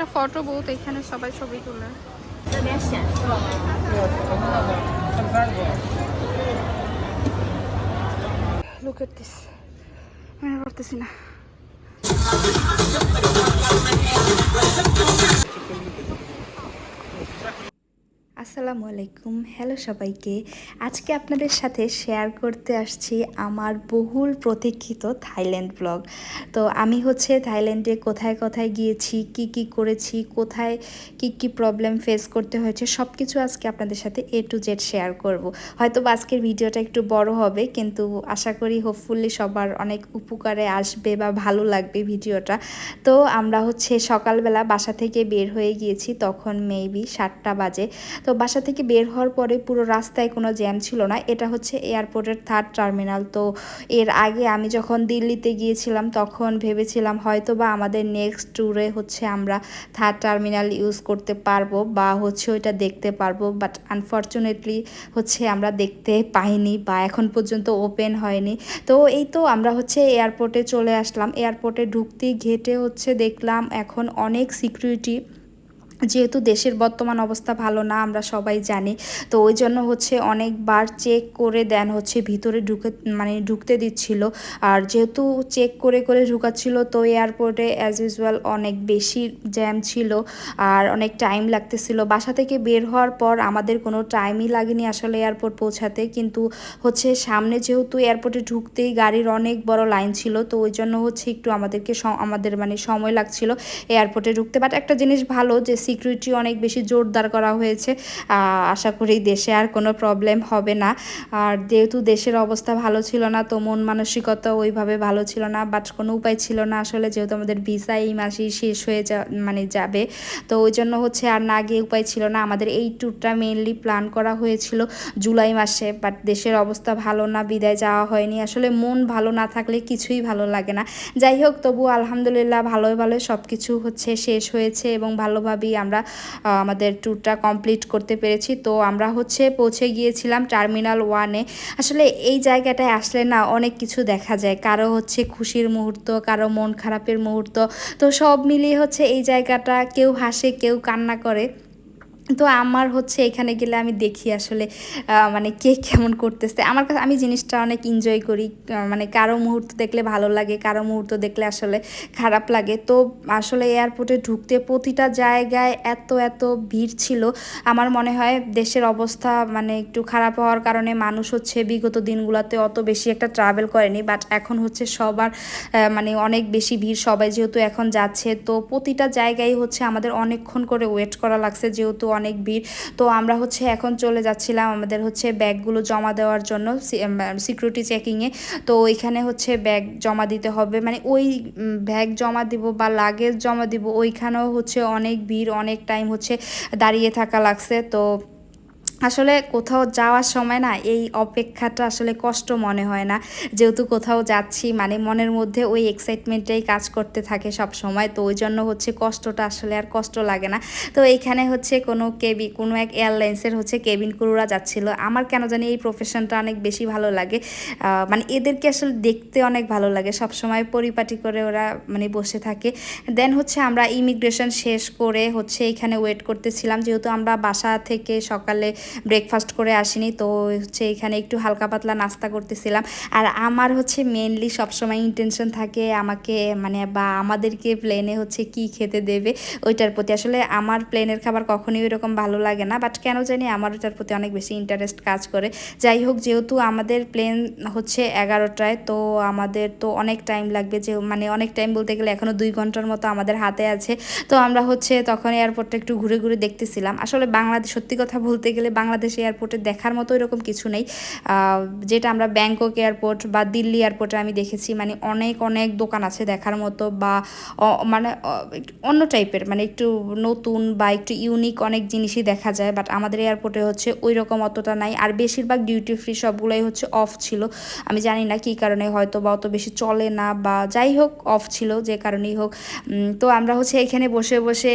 একটা photo booth, এখানে সবাই ছবি তোলে। Look at this. আমি পারতেছি না। আসসালামু আলাইকুম, হ্যালো সবাইকে। আজকে আপনাদের সাথে শেয়ার করতে আসছি আমার বহুল প্রতীক্ষিত থাইল্যান্ড ব্লগ। তো আমি হচ্ছে থাইল্যান্ডে কোথায় কোথায় গিয়েছি, কি কি করেছি, কোথায় কি কি প্রবলেম ফেস করতে হয়েছে, সব কিছু আজকে আপনাদের সাথে A to Z শেয়ার করব। হয়তো আজকের ভিডিওটা একটু বড় হবে, কিন্তু আশা করি হোপফুলি সবার অনেক উপকারে আসবে বা ভালো লাগবে ভিডিওটা। তো আমরা হচ্ছে সকালবেলা বাসা থেকে বের হয়ে গিয়েছি, তখন মেবি 7টা বাজে। তো বাসা থেকে বের হওয়ার পরে পুরো রাস্তায় কোনো জ্যাম ছিল না। এটা হচ্ছে এয়ারপোর্টের 3rd টার্মিনাল। তো এর আগে আমি যখন দিল্লিতে গিয়েছিলাম তখন ভেবেছিলাম হয়তো বা আমাদের নেক্সট ট্যুরে হচ্ছে আমরা 3rd টার্মিনাল ইউজ করতে পারবো বা হচ্ছে ওইটা দেখতে পারবো, বাট আনফর্চুনেটলি হচ্ছে আমরা দেখতে পাইনি বা এখন পর্যন্ত ওপেন হয়নি। তো এই তো আমরা হচ্ছে এয়ারপোর্টে চলে আসলাম। এয়ারপোর্টে ঢুকতেই গেটে হচ্ছে দেখলাম এখন অনেক সিকিউরিটি, যেহেতু দেশের বর্তমান অবস্থা ভালো না আমরা সবাই জানি। তো ওই জন্য হচ্ছে অনেকবার চেক করে দেন হচ্ছে ভিতরে ঢুকতে দিচ্ছিল। আর যেহেতু চেক করে করে ঢুকাচ্ছিল, তো এয়ারপোর্টে অ্যাজ ইউজুয়াল অনেক বেশি জ্যাম ছিল আর অনেক টাইম লাগতেছিল। বাসা থেকে বের হওয়ার পর আমাদের কোনো টাইমই লাগেনি আসলে এয়ারপোর্ট পৌঁছাতে, কিন্তু হচ্ছে সামনে যেহেতু এয়ারপোর্টে ঢুকতেই গাড়ির অনেক বড় লাইন ছিল, তো ওই জন্য হচ্ছে একটু আমাদের সময় লাগছিল এয়ারপোর্টে ঢুকতে। বাট একটা জিনিস ভালো যে সিকিউরিটি অনেক বেশি জোরদার করা হয়েছে। আশা করি দেশে আর কোনো প্রবলেম হবে না। আর যেহেতু দেশের অবস্থা ভালো ছিল না, তো মন মানসিকতা ওইভাবে ভালো ছিল না, বাট কোনো উপায় ছিল না আসলে, যেহেতু আমাদের ভিসা এই মাসেই শেষ হয়ে যাবে। তো ওই জন্য হচ্ছে আর না গিয়ে উপায় ছিল না। আমাদের এই ট্যুরটা মেইনলি প্ল্যান করা হয়েছিল জুলাই মাসে, বাট দেশের অবস্থা ভালো না বিদায় যাওয়া হয়নি। আসলে মন ভালো না থাকলে কিছুই ভালো লাগে না। যাই হোক, তবু আলহামদুলিল্লাহ ভালোই ভালোই সব কিছু হচ্ছে শেষ হয়েছে এবং ভালোভাবেই আমরা আমাদের ট্যুরটা কমপ্লিট করতে পেরেছি। তো আমরা হচ্ছে পৌঁছে গিয়েছিলাম টার্মিনাল 1-এ। আসলে এই জায়গাটায় আসলে না অনেক কিছু দেখা যায়, কারো হচ্ছে খুশির মুহূর্ত, কারো মন খারাপের মুহূর্ত। তো সব মিলিয়ে হচ্ছে এই জায়গাটা কেউ হাসে কেউ কান্না করে। তো আমার হচ্ছে এখানে গেলে আমি দেখি আসলে মানে কে কেমন করতেছে। আমার কাছে আমি জিনিসটা অনেক এনজয় করি। মানে কারো মুহূর্ত দেখলে ভালো লাগে, কারো মুহূর্ত দেখলে আসলে খারাপ লাগে। তো আসলে এয়ারপোর্টে ঢুকতে প্রতিটা জায়গায় এত এত ভিড় ছিল। আমার মনে হয় দেশের অবস্থা মানে একটু খারাপ হওয়ার কারণে মানুষ হচ্ছে বিগত দিনগুলোতে অত বেশি একটা ট্রাভেল করেনি, বাট এখন হচ্ছে সবার মানে অনেক বেশি ভিড়। সবাই যেহেতু এখন যাচ্ছে, তো প্রতিটা জায়গায় হচ্ছে আমাদের অনেকক্ষণ করে ওয়েট করা লাগছে, যেহেতু অনেক ভিড়। তো আমরা হচ্ছে এখন চলে যাচ্ছিলাম আমাদের হচ্ছে ব্যাগগুলো জমা দেওয়ার জন্য সিকিউরিটি চেকিংয়ে। তো এখানে হচ্ছে ব্যাগ জমা দিতে হবে, মানে ওই ব্যাগ জমা দিব বা লাগেজ জমা দিব, ওইখানেও হচ্ছে অনেক ভিড়, অনেক টাইম হচ্ছে দাঁড়িয়ে থাকা লাগছে। তো আসলে কোথাও যাওয়ার সময় না এই অপেক্ষাটা আসলে কষ্ট মনে হয় না, যেহেতু কোথাও যাচ্ছি মানে মনের মধ্যে ওই এক্সাইটমেন্টটাই কাজ করতে থাকে সব সময়। তো ওই জন্য হচ্ছে কষ্টটা আসলে আর কষ্ট লাগে না। তো এইখানে হচ্ছে কোনো এক এয়ারলাইন্সের হচ্ছে কেবিন ক্রুরা যাচ্ছিল। আমার কেন জানি এই প্রফেশনটা অনেক বেশি ভালো লাগে। মানে এদেরকে আসলে দেখতে অনেক ভালো লাগে, সব সময় পরিপাটি করে ওরা মানে বসে থাকে। দেন হচ্ছে আমরা ইমিগ্রেশন শেষ করে হচ্ছে এখানে ওয়েট করতেছিলাম, যেহেতু আমরা বাসা থেকে সকালে ব্রেকফাস্ট করে আসিনি। তো হচ্ছে এখানে একটু হালকা পাতলা নাস্তা করতেছিলাম। আর আমার হচ্ছে মেনলি সবসময় ইন্টেনশন থাকে আমাকে মানে বা আমাদেরকে প্লেনে হচ্ছে কি খেতে দেবে ওইটার প্রতি। আসলে আমার প্লেনের খাবার কখনোই ওইরকম ভালো লাগে না, বাট কেন জানি আমার ওইটার প্রতি অনেক বেশি ইন্টারেস্ট কাজ করে। যাই হোক, যেহেতু আমাদের প্লেন হচ্ছে 11টায়, তো আমাদের তো অনেক টাইম লাগবে, যে মানে অনেক টাইম বলতে গেলে এখনও 2 ঘন্টার মতো আমাদের হাতে আছে। তো আমরা হচ্ছে তখন এয়ারপোর্টটা একটু ঘুরে ঘুরে দেখতেছিলাম। আসলে বাংলাদেশ, সত্যি কথা বলতে গেলে বাংলাদেশ এয়ারপোর্টে দেখার মতো এরকম কিছু নেই, যেটা আমরা ব্যাংকক এয়ারপোর্ট বা দিল্লি এয়ারপোর্টে আমি দেখেছি। মানে অনেক অনেক দোকান আছে দেখার মতো, বা মানে একটু অন্য টাইপের, মানে একটু নতুন বা একটু ইউনিক অনেক জিনিসই দেখা যায়। বাট আমাদের এয়ারপোর্টে হচ্ছে ওই রকম অতটা নাই। আর বেশিরভাগ ডিউটি ফ্রি সবগুলোই হচ্ছে অফ ছিল। আমি জানি না কী কারণে, হয়তো বা অত বেশি চলে না, বা যাই হোক অফ ছিল যে কারণেই হোক। তো আমরা হচ্ছে এখানে বসে বসে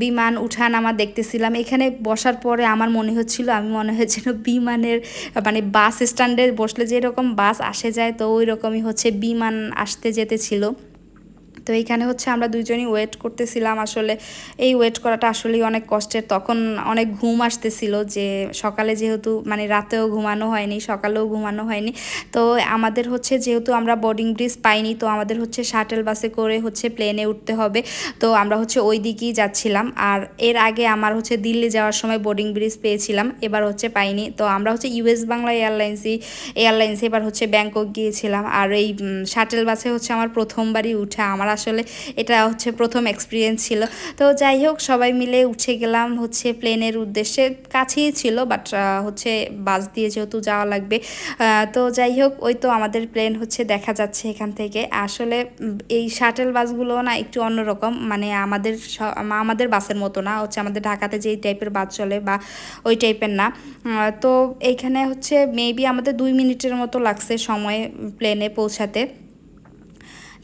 বিমান উঠানামা দেখতেছিলাম। এখানে বসার পরে আমার মনে হচ্ছিল, আমি মনে হয়েছিল বিমানের মানে বাস স্ট্যান্ডে বসলে যেরকম বাস আসে যায়, তো ওই রকমই হচ্ছে বিমান আসতে যেতে ছিল। তো এইখানে হচ্ছে আমরা দুইজনই ওয়েট করতেছিলাম। আসলে এই ওয়েট করাটা আসলেই অনেক কষ্টের। তখন অনেক ঘুম আসতেছিল, যে সকালে যেহেতু মানে রাতেও ঘুমানো হয়নি, সকালেও ঘুমানো হয়নি। তো আমাদের হচ্ছে যেহেতু আমরা বোর্ডিং ব্রিজ পাইনি, তো আমাদের হচ্ছে শাটেল বাসে করে হচ্ছে প্লেনে উঠতে হবে। তো আমরা হচ্ছে ওই দিকেই যাচ্ছিলাম। আর এর আগে আমার হচ্ছে দিল্লি যাওয়ার সময় বোর্ডিং ব্রিজ পেয়েছিলাম, এবার হচ্ছে পাইনি। তো আমরা হচ্ছে ইউএস বাংলা এয়ারলাইন্সে এবার হচ্ছে ব্যাংকক গিয়েছিলাম। আর এই শাটেল বাসে হচ্ছে আমার প্রথমবারই উঠা, আমার আসলে এটা হচ্ছে প্রথম এক্সপিরিয়েন্স ছিল। তো যাই হোক, সবাই মিলে উঠে গেলাম হচ্ছে প্লেনের উদ্দেশ্যে। কাছেই ছিল, বাট হচ্ছে বাস দিয়ে যেহেতু যাওয়া লাগবে। তো যাই হোক, ওই তো আমাদের প্লেন হচ্ছে দেখা যাচ্ছে এখান থেকে। আসলে এই শাটেল বাসগুলো না একটু অন্যরকম, মানে আমাদের বাসের মতো না, হচ্ছে আমাদের ঢাকাতে যেই টাইপের বাস চলে বা ওই টাইপের না। তো এইখানে হচ্ছে মেবি আমাদের 2 মিনিটের মতো লাগছে সময় প্লেনে পৌঁছাতে।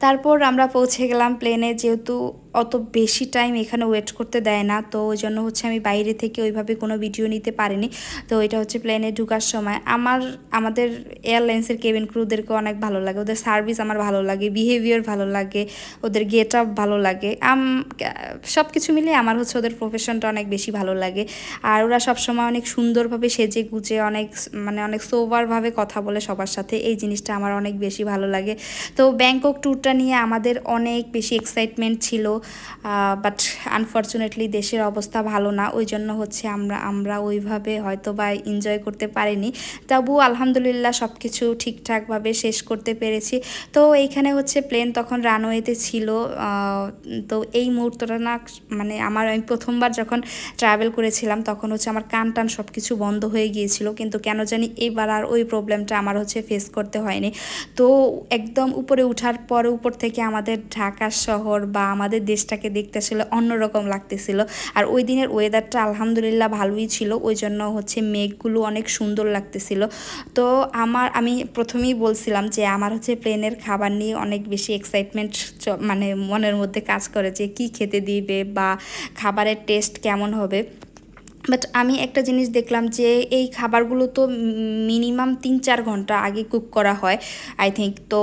তারপর আমরা পৌঁছে গেলাম প্লেনে। যেহেতু অত বেশি টাইম এখানে ওয়েট করতে দেয় না, তো ওই জন্য হচ্ছে আমি বাইরে থেকে ওইভাবে কোনো ভিডিও নিতে পারিনি। তো এটা হচ্ছে প্লেনে ঢোকার সময় আমাদের এয়ারলাইন্সের কেবিন ক্রুদেরকে অনেক ভালো লাগে, ওদের সার্ভিস আমার ভালো লাগে, বিহেভিয়ার ভালো লাগে, ওদের গেট আপ ভালো লাগে। সব কিছু মিলিয়ে আমার হচ্ছে ওদের প্রফেশনটা অনেক বেশি ভালো লাগে। আর ওরা সবসময় অনেক সুন্দরভাবে সেজে গুজে অনেক সোভারভাবে কথা বলে সবার সাথে, এই জিনিসটা আমার অনেক বেশি ভালো লাগে। তো ব্যাংকক ট্যুরটা নিয়ে আমাদের অনেক বেশি এক্সাইটমেন্ট ছিল, বাট আনফর্চুনেটলি দেশের অবস্থা ভালো না, ওই জন্য হচ্ছে আমরা ওইভাবে হয়তো বা এনজয় করতে পারিনি। তবু আলহামদুলিল্লাহ সব কিছু ঠিকঠাকভাবে শেষ করতে পেরেছি। তো এইখানে হচ্ছে প্লেন তখন রানওয়েতে ছিল। তো এই মুহূর্তটা না, মানে আমি প্রথমবার যখন ট্রাভেল করেছিলাম তখন হচ্ছে আমার কান টান সব কিছু বন্ধ হয়ে গিয়েছিল, কিন্তু কেন জানি এবার আর ওই প্রবলেমটা আমার হচ্ছে ফেস করতে হয়নি। তো একদম উপরে উঠার পরে উপর থেকে আমাদের ঢাকা শহর বা আমাদের দেশটাকে দেখতে আসলে অন্যরকম লাগতেছিল। আর ওই দিনের ওয়েদারটা আলহামদুলিল্লাহ ভালোই ছিল, ওই জন্য হচ্ছে মেঘগুলো অনেক সুন্দর লাগতেছিল। তো আমি প্রথমেই বলছিলাম যে আমার হচ্ছে প্লেনের খাবার নিয়ে অনেক বেশি এক্সাইটমেন্ট মানে মনের মধ্যে কাজ করে, যে কি খেতে দিবে বা খাবারের টেস্ট কেমন হবে। বাট আমি একটা জিনিস দেখলাম যে এই খাবারগুলো তো মিনিমাম 3-4 ঘন্টা আগে কুক করা হয় আই থিঙ্ক। তো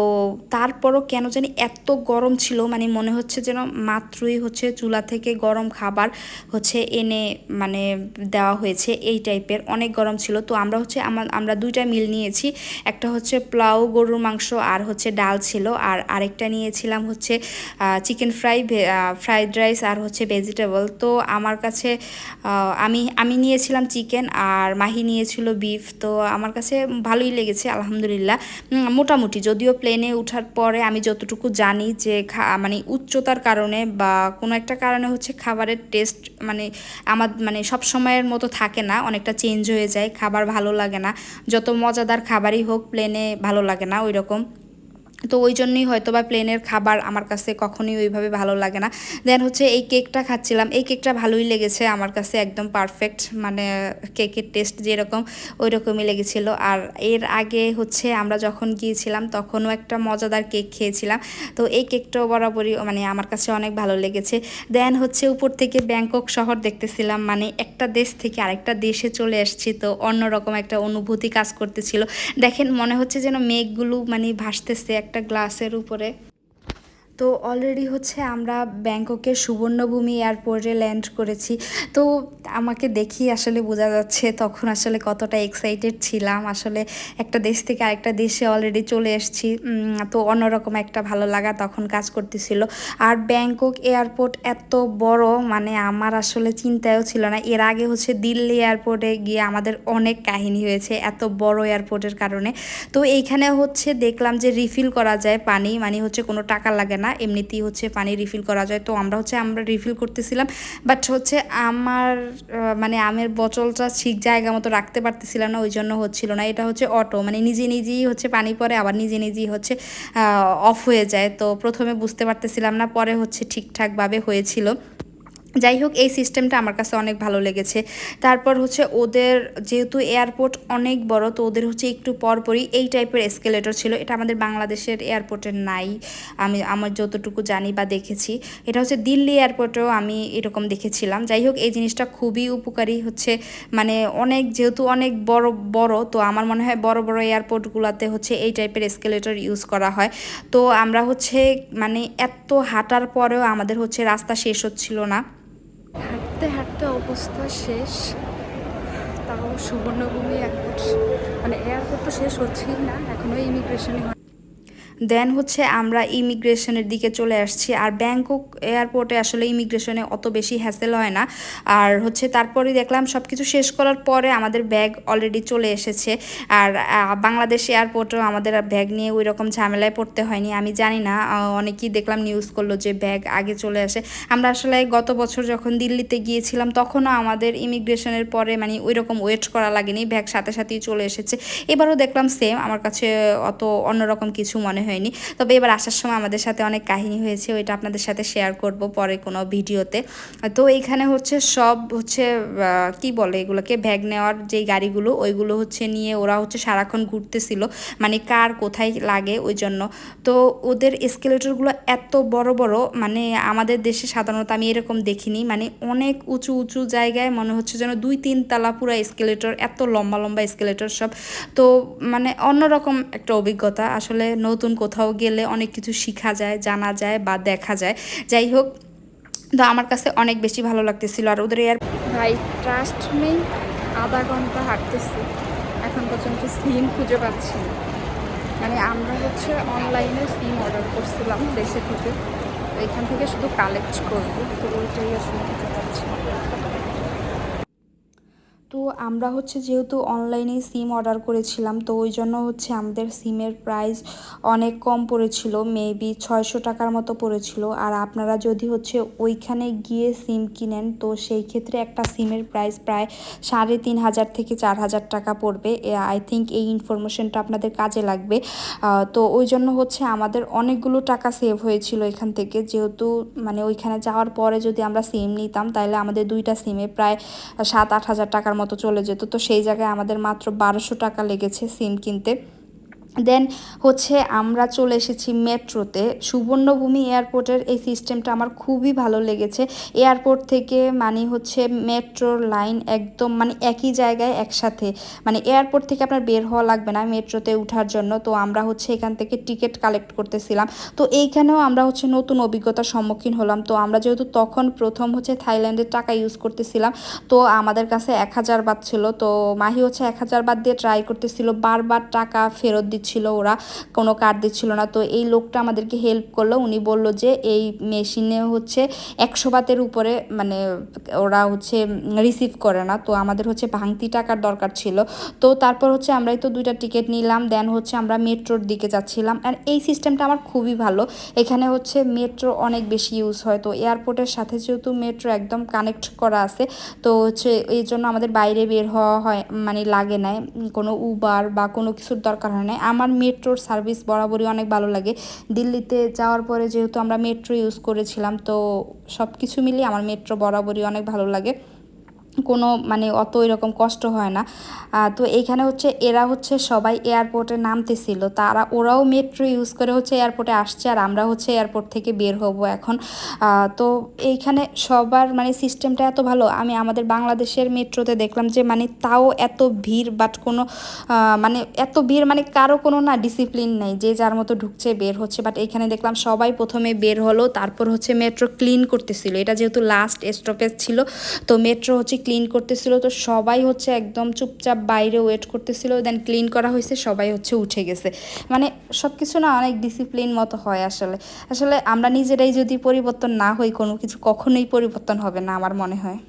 তারপরও কেন জানি এত গরম ছিল, মানে মনে হচ্ছে যেন মাত্রই হচ্ছে চুলা থেকে গরম খাবার হচ্ছে এনে মানে দেওয়া হয়েছে, এই টাইপের অনেক গরম ছিল। তো আমরা 2টা মিল নিয়েছি, একটা হচ্ছে পোলাও গরুর মাংস আর হচ্ছে ডাল ছিল, আর আরেকটা নিয়েছিলাম হচ্ছে চিকেন ফ্রাইড রাইস আর হচ্ছে ভেজিটেবল। তো আমার কাছে আমি নিয়েছিলাম চিকেন আর মাহি নিয়েছিল বিফ। তো আমার কাছে ভালোই লেগেছে আলহামদুলিল্লাহ, মোটামুটি। যদিও প্লেনে ওঠার পরে আমি যতটুকু জানি যে মানে উচ্চতার কারণে বা কোনো একটা কারণে হচ্ছে খাবারের টেস্ট মানে সব সময়ের মতো থাকে না, অনেকটা চেঞ্জ হয়ে যায়, খাবার ভালো লাগে না, যত মজাদার খাবারই হোক প্লেনে ভালো লাগে না ওই রকম। তো ওই জন্যই হয়তো বা প্লেনের খাবার আমার কাছে কখনোই ওইভাবে ভালো লাগে না। দেন হচ্ছে এই কেকটা খাচ্ছিলাম, এই কেকটা ভালোই লেগেছে আমার কাছে, একদম পারফেক্ট, মানে কেকের টেস্ট যেরকম ওই রকমই লেগেছিল। আর এর আগে হচ্ছে আমরা যখন গিয়েছিলাম তখনও একটা মজাদার কেক খেয়েছিলাম, তো এই কেকটাও বরাবরই মানে আমার কাছে অনেক ভালো লেগেছে। দেন হচ্ছে উপর থেকে ব্যাংকক শহর দেখতেছিলাম, মানে একটা দেশ থেকে আরেকটা দেশে চলে আসছি, তো অন্যরকম একটা অনুভূতি কাজ করতেছিল। দেখেন মনে হচ্ছে যেন মেঘগুলো মানে ভাসতেছে একটা গ্লাসের উপরে। তো অলরেডি হচ্ছে আমরা ব্যাংককের সুবর্ণভূমি এয়ারপোর্টে ল্যান্ড করেছি। তো আমাকে দেখি আসলে বোঝা যাচ্ছে তখন আসলে কতটা এক্সাইটেড ছিলাম, আসলে একটা দেশ থেকে আরেকটা দেশে অলরেডি চলে এসেছি। তো অন্যরকম একটা ভালো লাগা তখন কাজ করতেছিল। আর ব্যাংকক এয়ারপোর্ট এত বড়, মানে আমার আসলে চিন্তায়ও ছিল না। এর আগে হচ্ছে দিল্লি এয়ারপোর্টে গিয়ে আমাদের অনেক কাহিনী হয়েছে এত বড় এয়ারপোর্টের কারণে। তো এইখানে হচ্ছে দেখলাম যে রিফিল করা যায় পানি, মানে হচ্ছে কোনো টাকা লাগে না, এমনিতেই হচ্ছে পানি রিফিল করা যায়। তো আমরা রিফিল করতেছিলাম, বাট হচ্ছে মানে আমের বোতলটা ঠিক জায়গা মতো রাখতে পারতেছিলাম না, ওই জন্য হচ্ছিল না। এটা হচ্ছে অটো, মানে নিজেই হচ্ছে পানি পরে আবার নিজেই হচ্ছে অফ হয়ে যায়। তো প্রথমে বুঝতে পারতেছিলাম না, পরে হচ্ছে ঠিকঠাকভাবে হয়েছিল। যাই হোক, এই সিস্টেমটা আমার কাছে অনেক ভালো লেগেছে। তারপর হচ্ছে ওদের যেহেতু এয়ারপোর্ট অনেক বড়, তো ওদের হচ্ছে একটু পরপরই এই টাইপের এসকেলেটর ছিল। এটা আমাদের বাংলাদেশের এয়ারপোর্টে নাই, আমি আমার যতটুকু জানি বা দেখেছি। এটা হচ্ছে দিল্লি এয়ারপোর্টেও আমি এরকম দেখেছিলাম। যাই হোক, এই জিনিসটা খুবই উপকারী হচ্ছে, মানে অনেক যেহেতু অনেক বড় বড়, তো আমার মনে হয় বড় বড় এয়ারপোর্টগুলোতে হচ্ছে এই টাইপের এসকেলেটর ইউজ করা হয়। তো আমরা হচ্ছে মানে এত হাঁটার পরেও আমাদের হচ্ছে রাস্তা শেষ হচ্ছিল না। হাঁটতে হাঁটতে অবস্থা শেষ। তাও সুবর্ণভূমি এয়ারপোর্ট, মানে এয়ারপোর্ট তো শেষ হচ্ছেই না, এখনো ইমিগ্রেশনই হয়। দেন হচ্ছে আমরা ইমিগ্রেশনের দিকে চলে আসছি। আর ব্যাংকক এয়ারপোর্টে আসলে ইমিগ্রেশনে অত বেশি হ্যাসেল হয় না। আর হচ্ছে তারপরে দেখলাম সব কিছু শেষ করার পরে আমাদের ব্যাগ অলরেডি চলে এসেছে। আর বাংলাদেশ এয়ারপোর্টেও আমাদের ব্যাগ নিয়ে ওই রকম ঝামেলায় পড়তে হয়নি। আমি জানি না, অনেকেই দেখলাম নিউজ করলো যে ব্যাগ আগে চলে আসে। আমরা আসলে গত বছর যখন দিল্লিতে গিয়েছিলাম তখনও আমাদের ইমিগ্রেশনের পরে মানে ওই রকম ওয়েট করা লাগেনি, ব্যাগ সাথে সাথেই চলে এসেছে। এবারও দেখলাম সেম, আমার কাছে অত অন্যরকম কিছু মনে হয়নি। তবে এবার আসার সময় আমাদের সাথে অনেক কাহিনী হয়েছে, ওইটা আপনাদের সাথে শেয়ার করব পরে কোনো ভিডিওতে। তো এইখানে হচ্ছে সব হচ্ছে কি বলে এগুলোকে, ব্যাগ নেওয়ার যেই গাড়িগুলো ওইগুলো হচ্ছে নিয়ে ওরা হচ্ছে সারাক্ষণ ঘুরতেছিল, মানে কার কোথায় লাগে ওই জন্য। তো ওদের এসকেলেটরগুলো এত বড় বড়, মানে আমাদের দেশে সাধারণত আমি এরকম দেখিনি, মানে অনেক উঁচু উঁচু জায়গায় মনে হচ্ছে যেন 2-3 তলা পুরো এসকেলেটর, এত লম্বা লম্বা এসকেলেটর সব। তো মানে অন্যরকম একটা অভিজ্ঞতা আসলে, নতুন কোথাও গেলে অনেক কিছু শেখা যায়, জানা যায় বা দেখা যায়। যাই হোক, তো আমার কাছে অনেক বেশি ভালো লাগতেছিল। আর ওদের ভাই ট্রাস্ট নেই, আধা ঘন্টা হাঁটতেছি, এখন পর্যন্ত সিম খুঁজে পাচ্ছি না। মানে আমরা হচ্ছে অনলাইনে সিম অর্ডার করছিলাম দেশে থেকে, তো এখান থেকে শুধু কালেক্ট করবো, তো ওইটাই আসলে খুঁজে পাচ্ছি না। তো আমরা হচ্ছে যেহেতু অনলাইনে সিম অর্ডার করেছিলাম, তো ওই জন্য হচ্ছে আমাদের সিমের প্রাইস অনেক কম পড়েছিল, মেবি 600 টাকার মতো পড়েছিল। আর আপনারা যদি হচ্ছে ওইখানে গিয়ে সিম কিনেন, তো সেই ক্ষেত্রে একটা সিমের প্রাইস প্রায় 3500 থেকে 4000 টাকা পড়বে। আই থিঙ্ক এই ইনফরমেশনটা আপনাদের কাজে লাগবে। তো ওই জন্য হচ্ছে আমাদের অনেকগুলো টাকা সেভ হয়েছিল এখান থেকে, যেহেতু মানে ওইখানে যাওয়ার পরে যদি আমরা সিম নিতাম তাহলে আমাদের দুইটা সিমে প্রায় 7-8 হাজার টাকার মতো চলে যেত। তো সেই জায়গায় আমাদের মাত্র 1200 টাকা লেগেছে সিম কিনতে। দেন হচ্ছে আমরা চলে এসেছি মেট্রোতে। সুবর্ণভূমি এয়ারপোর্টের এই সিস্টেমটা আমার খুবই ভালো লেগেছে। এয়ারপোর্ট থেকে মানে হচ্ছে মেট্রোর লাইন একদম মানে একই জায়গায় একসাথে, মানে এয়ারপোর্ট থেকে আপনার বের হওয়া লাগবে না মেট্রোতে ওঠার জন্য। তো আমরা হচ্ছে এখান থেকে টিকিট কালেক্ট করতেছিলাম। তো এইখানেও আমরা হচ্ছে নতুন অভিজ্ঞতার সম্মুখীন হলাম। তো আমরা যেহেতু তখন প্রথম হচ্ছে থাইল্যান্ডের টাকা ইউজ করতেছিলাম, তো আমাদের কাছে 1000 বাত ছিল। তো মাহি হচ্ছে 1000 বাত দিয়ে ট্রাই করতেছিল, বারবার টাকা ফেরত দিচ্ছিল ওরা, কোনো কার্ড দিচ্ছিল না। তো এই লোকটা আমাদেরকে হেল্প করলো, উনি বলল যে এই মেশিনে হচ্ছে 100 বাতের উপরে মানে ওরা হচ্ছে রিসিভ করে না। তো আমাদের হচ্ছে ভাঙতি টাকার দরকার ছিল। তো তারপর হচ্ছে আমরাই তো 2টা টিকিট নিলাম, দেন হচ্ছে আমরা মেট্রোর দিকে যাচ্ছিলাম। আর এই সিস্টেমটা আমার খুবই ভালো, এখানে হচ্ছে মেট্রো অনেক বেশি ইউজ হয়। তো এয়ারপোর্টের সাথে যেহেতু মেট্রো একদম কানেক্ট করা আছে, তো হচ্ছে এই জন্য আমাদের বাইরে বের হওয়া হয় মানে লাগে না, কোনো উবার বা কোনো কিছুর দরকার হয় না। আমার মেট্রোর সার্ভিস বরাবরই অনেক ভালো লাগে। দিল্লিতে যাওয়ার পরে যেহেতু আমরা মেট্রো ইউজ করেছিলাম, তো সব কিছু মিলিয়ে আমার মেট্রো বরাবরই অনেক ভালো লাগে, কোনো মানে অত এরকম কষ্ট হয় না। তো এইখানে হচ্ছে এরা হচ্ছে সবাই এয়ারপোর্টে নামতেছিল, ওরাও মেট্রো ইউজ করে হচ্ছে এয়ারপোর্টে আসছে, আর আমরা হচ্ছে এয়ারপোর্ট থেকে বের হব এখন। তো এইখানে সবার মানে সিস্টেমটা এত ভালো। আমি আমাদের বাংলাদেশের মেট্রোতে দেখলাম যে মানে তাও এত ভিড়, বাট কোনো মানে এত ভিড় মানে কারো কোনো না ডিসিপ্লিন নেই, যে যার মতো ঢুকছে বের হচ্ছে। বাট এখানে দেখলাম সবাই প্রথমে বের হলো, তারপর হচ্ছে মেট্রো ক্লিন করতেছিল। এটা যেহেতু লাস্ট স্টপেজ ছিল, তো মেট্রো হচ্ছে ক্লিন করতেছিল। তো সবাই হচ্ছে একদম চুপচাপ বাইরে ওয়েট করতেছিল, দেন ক্লিন করা হয়েছে, সবাই হচ্ছে উঠে গেছে। মানে সব কিছু না অনেক ডিসিপ্লিন মতো হয় আসলে। আসলে আমরা নিজেরাই যদি পরিবর্তন না হই, কোনো কিছু কখনোই পরিবর্তন হবে না আমার মনে হয়।